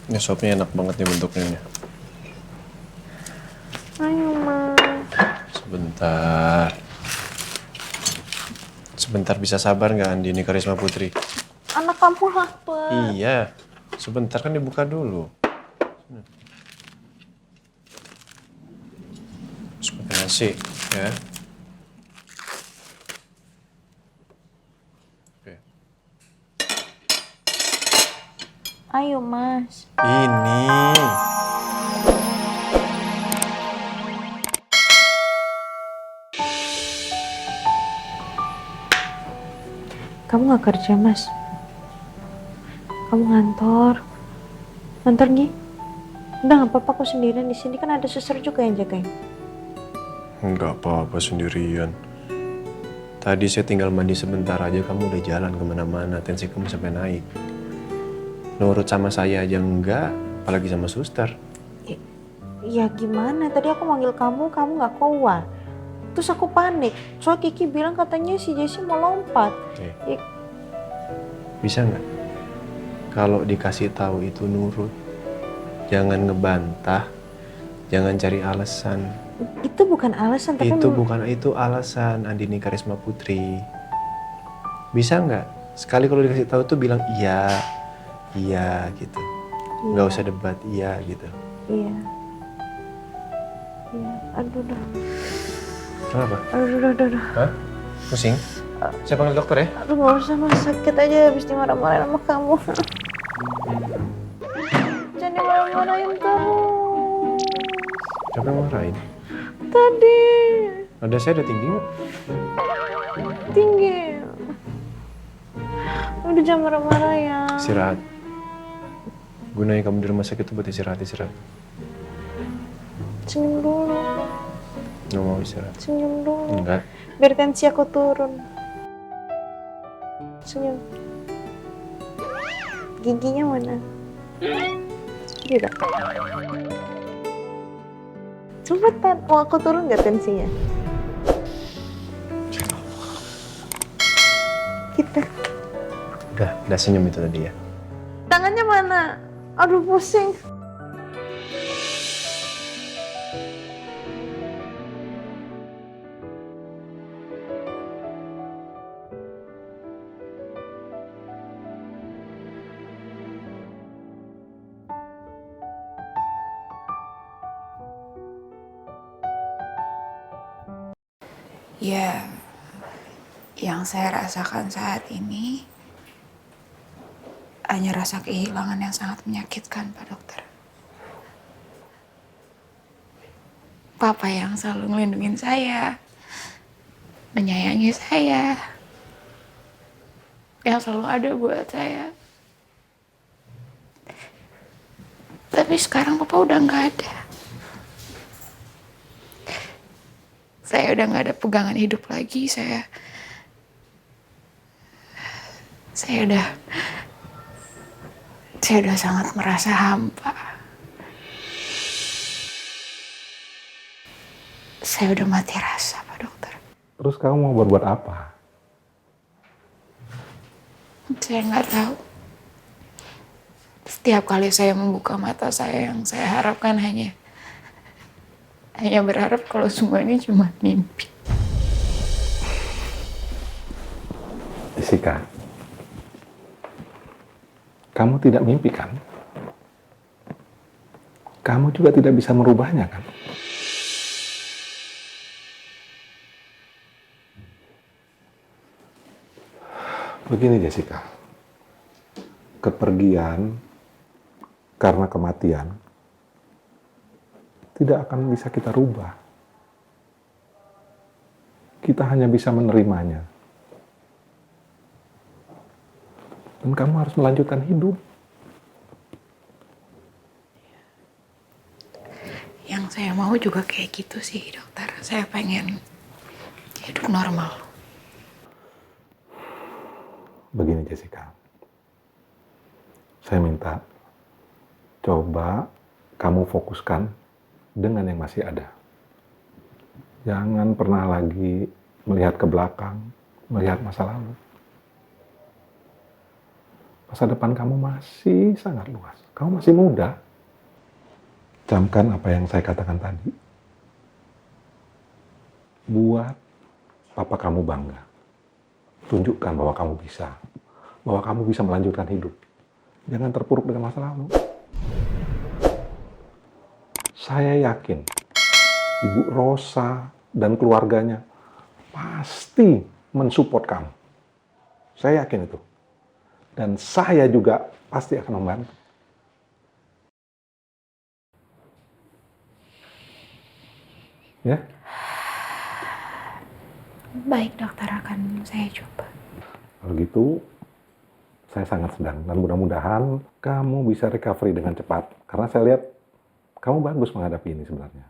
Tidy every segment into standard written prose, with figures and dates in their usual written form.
Ini sopnya enak banget nih bentuknya nih. Ayo, Ma. Sebentar. Sebentar bisa sabar nggak Andini Karisma Putri? Anak kamu lapar. Iya. Sebentar kan dibuka dulu. Terus pakai nasi ya. Oke. Ayo, Mas. Ini. Kamu nggak kerja, Mas? Kamu ngantor? Ngantor Gi? Udah nggak apa-apa, aku sendirian di sini kan ada suster juga yang jagain. Nggak apa-apa sendirian. Tadi saya tinggal mandi sebentar aja kamu udah jalan kemana-mana. Tensi kamu sampai naik. Nurut sama saya aja enggak, apalagi sama suster. Ya gimana? Tadi aku manggil kamu, kamu nggak keluar. Terus aku panik. Soal Kiki bilang katanya si Jessie mau lompat. Oke. Bisa nggak? Kalau dikasih tahu itu nurut. Jangan ngebantah. Jangan cari alasan. Itu bukan alasan, tapi Itu alasan Andini Karisma Putri. Bisa nggak? Sekali kalau dikasih tahu tuh bilang iya gitu. Nggak usah debat iya gitu. Iya. Iya. Aduh, dah. Kenapa? Aduh. Hah? Pusing? Saya panggil dokter ya? Aduh, nggak usah, Mas. Sakit aja habis dimarah-marahin sama kamu. Jangan dimarah-marahin terus. Siapa yang marahin? Tadi Ada saya ada tinggi nggak? tinggi. Udah jangan marah-marah ya. Istirahat. Gunanya kamu di rumah sakit itu buat istirahat. Senyum dulu. Nggak mau istirahat? Senyum dulu. Enggak. Biar tensi aku turun. Senyum. Giginya mana? Tidak. Cepetan. Mau aku turun nggak tensinya? Kita. Udah senyum itu tadi ya. Tangannya mana? Aduh, pusing. Ya, yang saya rasakan saat ini hanya rasa kehilangan yang sangat menyakitkan, Pak Dokter. Papa yang selalu ngelindungin saya, menyayangi saya, yang selalu ada buat saya. Tapi sekarang Papa udah nggak ada. Saya udah nggak ada pegangan hidup lagi. Saya udah sangat merasa hampa. Saya udah mati rasa, Pak Dokter. Terus kamu mau berbuat apa? Saya nggak tahu. Setiap kali saya membuka mata saya, yang saya harapkan hanya berharap kalau semua ini cuma mimpi. Jessica, kamu tidak mimpi kan? Kamu juga tidak bisa merubahnya kan? Begini Jessica, kepergian karena kematian tidak akan bisa kita rubah. Kita hanya bisa menerimanya. Dan kamu harus melanjutkan hidup. Yang saya mau juga kayak gitu sih, dokter. Saya pengen hidup normal. Begini Jessica, saya minta coba kamu fokuskan dengan yang masih ada. Jangan pernah lagi melihat ke belakang, melihat masa lalu. Masa depan kamu masih sangat luas. Kamu masih muda. Camkan apa yang saya katakan tadi. Buat papa kamu bangga. Tunjukkan bahwa kamu bisa. Bahwa kamu bisa melanjutkan hidup. Jangan terpuruk dengan masa lalu. Saya yakin Ibu Rosa dan keluarganya pasti mensupport kamu. Saya yakin itu. Dan saya juga pasti akan membantu. Ya? Baik dokter, akan saya coba. Kalau gitu, saya sangat sedang. Dan mudah-mudahan kamu bisa recovery dengan cepat. Karena saya lihat kamu bagus menghadapi ini sebenarnya.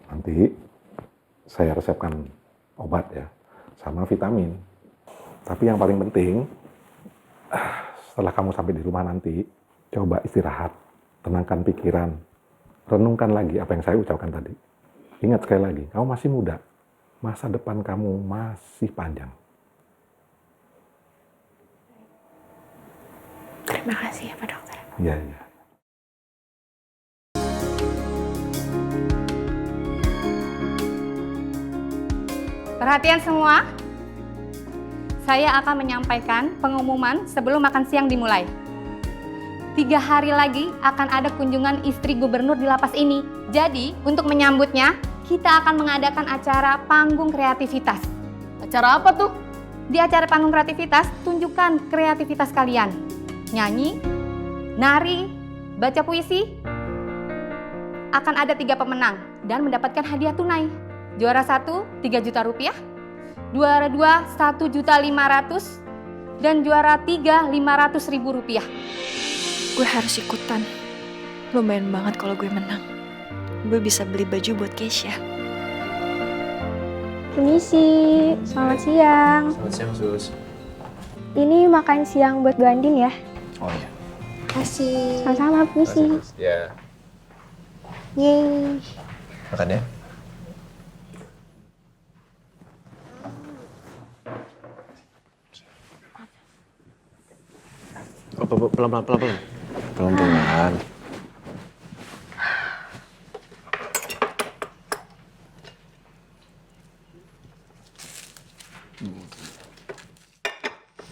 Nanti saya resepkan obat ya, sama vitamin. Tapi yang paling penting, setelah kamu sampai di rumah nanti, coba istirahat, tenangkan pikiran, renungkan lagi apa yang saya ucapkan tadi. Ingat sekali lagi, kamu masih muda, masa depan kamu masih panjang. Terima kasih ya Pak Dokter. Iya, iya. Perhatian semua, saya akan menyampaikan pengumuman sebelum makan siang dimulai. 3 hari lagi akan ada kunjungan istri gubernur di lapas ini. Jadi, untuk menyambutnya, kita akan mengadakan acara panggung kreativitas. Acara apa tuh? Di acara panggung kreativitas, tunjukkan kreativitas kalian. Nyanyi, nari, baca puisi. Akan ada 3 pemenang dan mendapatkan hadiah tunai. Juara 1, 3 juta rupiah. Juara 2, 1.500.000. Dan juara 3, 500.000 rupiah. Gue harus ikutan. Lumayan banget kalau gue menang. Gue bisa beli baju buat Keisha. Permisi, selamat siang. Selamat siang, Sus. Ini makan siang buat Bu Andin ya? Oh iya. Kasih. Sama-sama, permisi. Ya. Yeay. Makan ya. Oh, pelan-pelan. Pelan-pelan.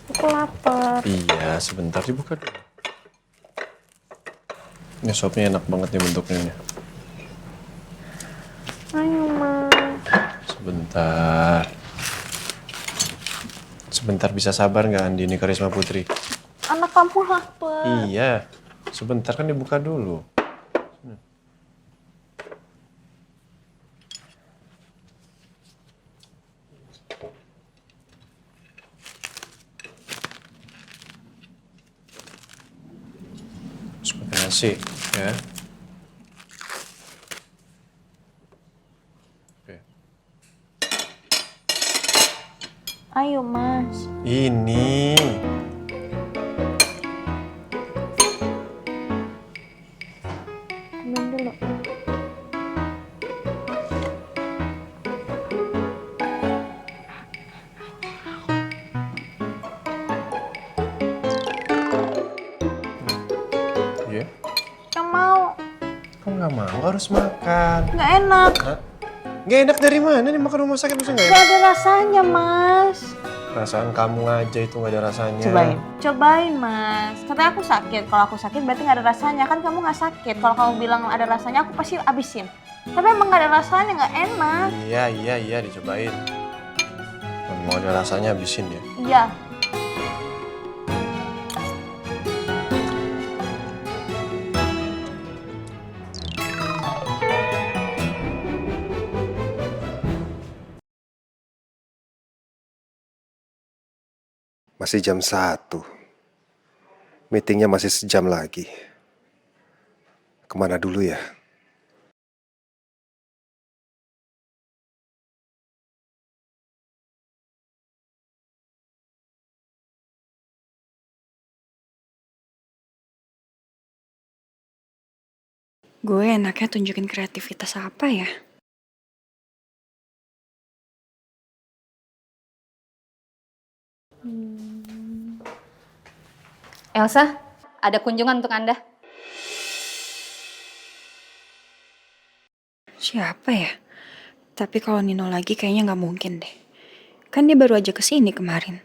Aku lapar. Iya, sebentar dibuka dulu. Ini sopnya enak banget nih bentuknya nih. Ayo, Ma. Sebentar. Sebentar, bisa sabar nggak Andini Karisma Putri? Anak kamu lapar. Iya, sebentar kan dibuka dulu. Seperti nasi, ya. Oke. Ayo, Mas. Ini. Ambil dulu. Iya. Yang mau. Kok nggak mau? Harus makan. Nggak enak. Hah? Nggak enak dari mana nih makan rumah sakit masa nggak Nggak enak? ada rasanya, Mas. Perasaan kamu aja itu nggak ada rasanya. Cobain, Mas. Katanya aku sakit. Kalau aku sakit berarti nggak ada rasanya. Kan kamu nggak sakit. Kalau kamu bilang ada rasanya, aku pasti abisin. Tapi emang nggak ada rasanya, nggak enak. Iya, dicobain. Kalau mau ada rasanya habisin ya. Iya. Masih jam 1. Meetingnya masih sejam lagi. Kemana dulu ya? Gue enaknya tunjukin kreativitas apa ya? Elsa, ada kunjungan untuk Anda. Siapa ya? Tapi kalau Nino lagi kayaknya nggak mungkin deh. Kan dia baru aja kesini kemarin.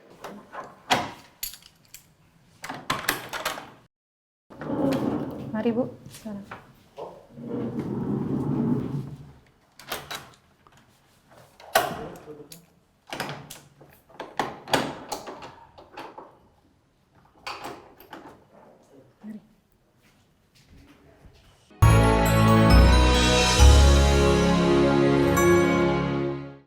Mari Bu. Silakan.